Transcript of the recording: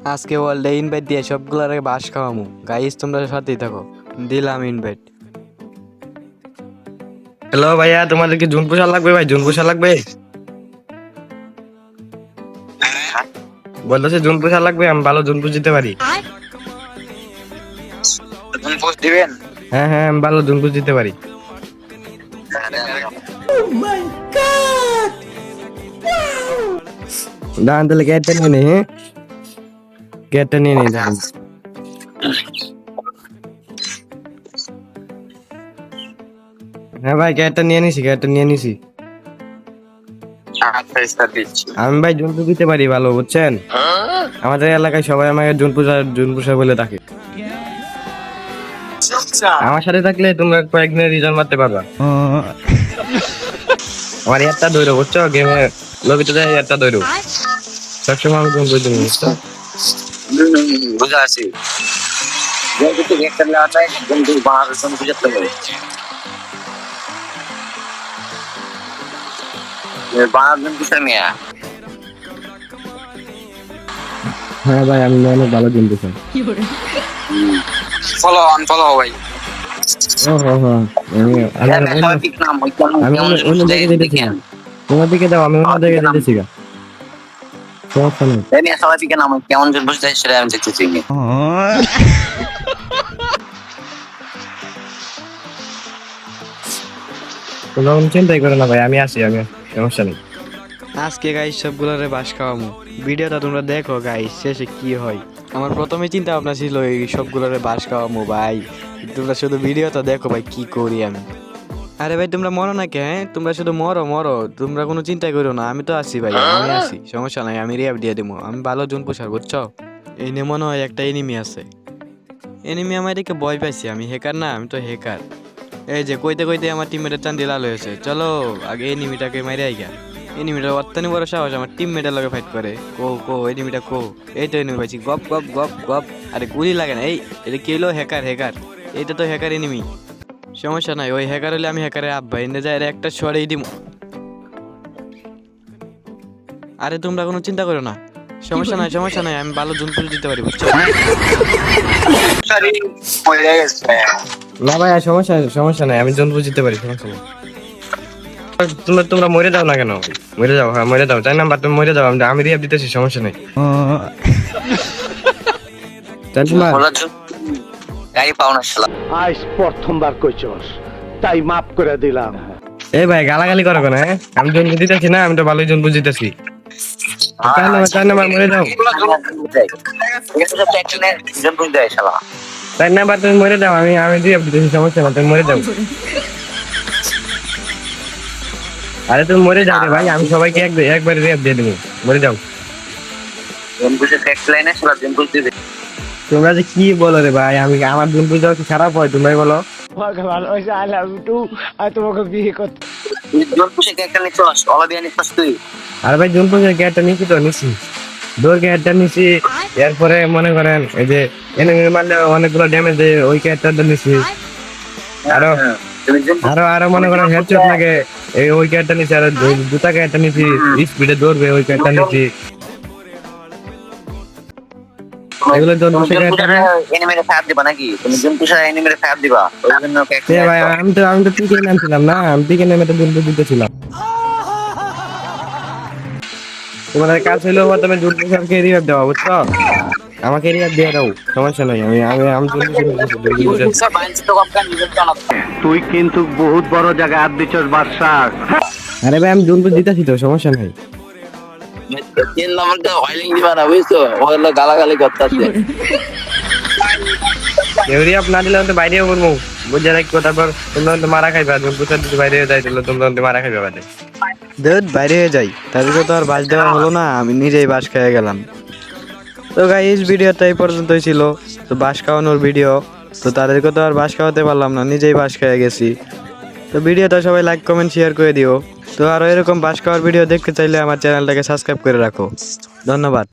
আজকে ওয়ার্ল্ডে ইনভাইট দিয়ে সবগুলার বাস খাওয়ামু। গাইস তোমরা সাথেই থাকো, দিলাম ইনভাইট। হ্যালো ভাইয়া, তোমাদের কি জুন পোশাক লাগবে? ভাই জুন পোশাক লাগবে, বলতেছে জুন পোশাক লাগবে। আমি ভালো জুন পোষ দিতে পারি। দিবেন? হ্যাঁ হ্যাঁ, আমি ভালো জুন পোষ দিতে পারি। দাঁড়ান তাহলে গ্যাটটা নিয়ে নে। হ্যাঁ গ্যাটটা নিয়ে নেই দাঁড়ান। হ্যাঁ ভাই গ্যাটটা নিয়ে নিছি, গ্যাটটা নিয়ে নিছি। আমি ভাই জুন পোষ দিতে পারি ভালো, বুঝছেন? আমাদের এলাকায় সবাই আমাকে জুন পোষা বলে ডাকে। আমার সাথে থাকলে তোমরা কয়েকদিনের রিজাল্ট মারতে পারবা। আমার একটা দৌড়ো, বুঝছো? গেমে লবিতে যাই একটা দৌড়ো, সবসময় আমি জুন পোষ দিই, বুঝছো? বুঝা আছি। যদি একটা নেওয়া যায় বন্ধু বাংলাদেশ জন্য বুঝাতে পারি। বাংলাদেশ কিসের মেয়া? হ্যাঁ ভাই আমি অনেক ভালো জুন পোষা। ফলো আনফলো ভাই। আমি অন্য জায়গায় যেতেছি না, তোমার দিকে দাও, আমি অন্য জায়গায় যেতেছি গা। সমস্যা নেই। সবাই পিকে নাম কেমন বুঝতে সেটা আমি দেখতেছি। তোমরা কোনো চিন্তাই করো না ভাই, আমি আসি, আমি সমস্যা নেই। আজকে গাইস সবগুলারে বাস খাওয়ামু। ভিডিওটা তোমরা দেখো গাইস, শেষে কি হয়। আমার প্রথমে চিন্তা ভাবনা ছিল এই সবগুলারে বাস খাওয়ামু ভাই। তোমরা শুধু ভিডিওটা দেখো ভাই কি করি আমি। আরে ভাই তোমরা মরো না কে? তোমরা শুধু মরো মরো, তোমরা কোনো চিন্তা করো না, আমি তো আছি ভাই, আমি আছি, সমস্যা নাই, আমি রিয়াব দিয়ে দেবো। আমি ভালো জুন পোশাক, বুঝছো? এই নিয়ে মনে হয় একটা এনিমি আছে। এনিমি আমার এদিকে ভয় পাইছি, আমি হ্যাকার না, আমি তো হ্যাকার। এই যে কইতে কইতে আমার টিমমেটের চান্দি লাল হয়েছে। চলো আগে এনিমিটাকে মেরে আইগা। এনিমিটার অত্যানি বড় সাহস, আমার টিমমেটের লগে ফাইট করে। কো এনিমিটা কো। এই তো এনিমি পাইছি, গপ গপ গপ গপ। আরে গুলি লাগে না। এই এটা কি হলো? হ্যাকার হ্যাকার, এইটা তো হ্যাকার এনিমি। সমস্যা নাই, ওই হ্যাকার হলে আমি হ্যাকারের আব্বা, এনে যায় একটা সরেই দিব। আরে তোমরা কোনো চিন্তা করো না, সমস্যা নাই সমস্যা নাই, আমি ভালো জুন পুজো দিতে পারি, বুঝছো? না ভাই সমস্যা নাই, আমি জুন পোষ দিতে পারি, সমস্যা নেই। তোমরা মরে যাও না কেন? মরে যাও, হ্যাঁ মরে যাও, তাই না? তুমি মরে যাও, আমি রিয়াব দিতেছি, সমস্যা নেই। তাই তোমার গাড়ি পাও না শালা। আজ প্রথমবার কইছস, তাই মাফ করে দিলাম। এই ভাই গালাগালি করো কেন? হ্যাঁ আমি জন্ম দিতেছি না, আমি তো ভালোই জন্ম দিতেছি। তাই না মরে যাও, তাই না? তুমি মরে যাও, আমি রিয়াব দিতেছি, সমস্যা না, তুমি মরে যাও। আরে তুমি মরে যাও রে ভাই, আমি সবাইকে একবারে রিয়াব দিয়ে দেবো, মরে যাও। তোমরা যে কি বলো রে ভাই, আমি আমার জুন পুজো কি খারাপ হয়? তোমরাই বলো। ভালোবাসা আই লাভ ইউ টু, আর তোমাকে বিয়ে করতে। আর ভাই জুন পুজোর গ্যাটটা নিচ্ছি তো নিচ্ছি, ডোর গ্যাটটা নিচ্ছি। এরপরে মনে করেন এই যে এনিমি মারলে অনেকগুলো ড্যামেজ দেয়, ওই গ্যাটটা নিচ্ছি। আরো আরো আরো মনে করেন হেডশট লাগে, ওই গ্যাটটা নিচ্ছি। আর জুতা গ্যাটটা নিচ্ছি, স্পিডে দৌড়বে, ওই গ্যাটটা নিচ্ছি। এগুলো জুন পুজোর গ্যাটটা ভাই। আমি তো পিকে নামছিলাম না, আমি পিকে নেমে তো জুন পুজো দিতেছিলাম। তোমাদের কাজ হইলো প্রথমে জুন পুজোকে রিভাইভ দেওয়া, বুঝছো? আমাকে রিভাইভ দিয়ে দাও, সমস্যা নাই, আমি আমি আমি জুন পুজো। তুই কিন্তু বহুত বড় জায়গায় হাত দিছস বাদশা। আরে ভাই আমি জুন পুজো দিতেছি তো, সমস্যা নাই। গালাগালি করতেছে। রিভাইভ না দিলে তো বাইরেও করবো, বুঝে রাখবো। তারপর তোমরা তো মারা খাইবা, জুন পুজো যদি বাইরে যাই তাহলে তোমরা মারা খাইবা বাদে। দেখ বাইরে হয়ে যাই, তাদেরকে তো আর বাস দেওয়া হলো না, আমি নিজেই বাস খেয়ে গেলাম। তো গাইস ভিডিওটা এই পর্যন্তই ছিল, তো বাস খাওয়ানোর ভিডিও। তো তাদেরকে তো আর বাস খাওয়াতে পারলাম না, নিজেই বাস খেয়ে গেছি। তো ভিডিওটা সবাই লাইক কমেন্ট শেয়ার করে দিও। তো আরও এরকম বাস খাওয়ার ভিডিও দেখতে চাইলে আমার চ্যানেলটাকে সাবস্ক্রাইব করে রাখো। ধন্যবাদ।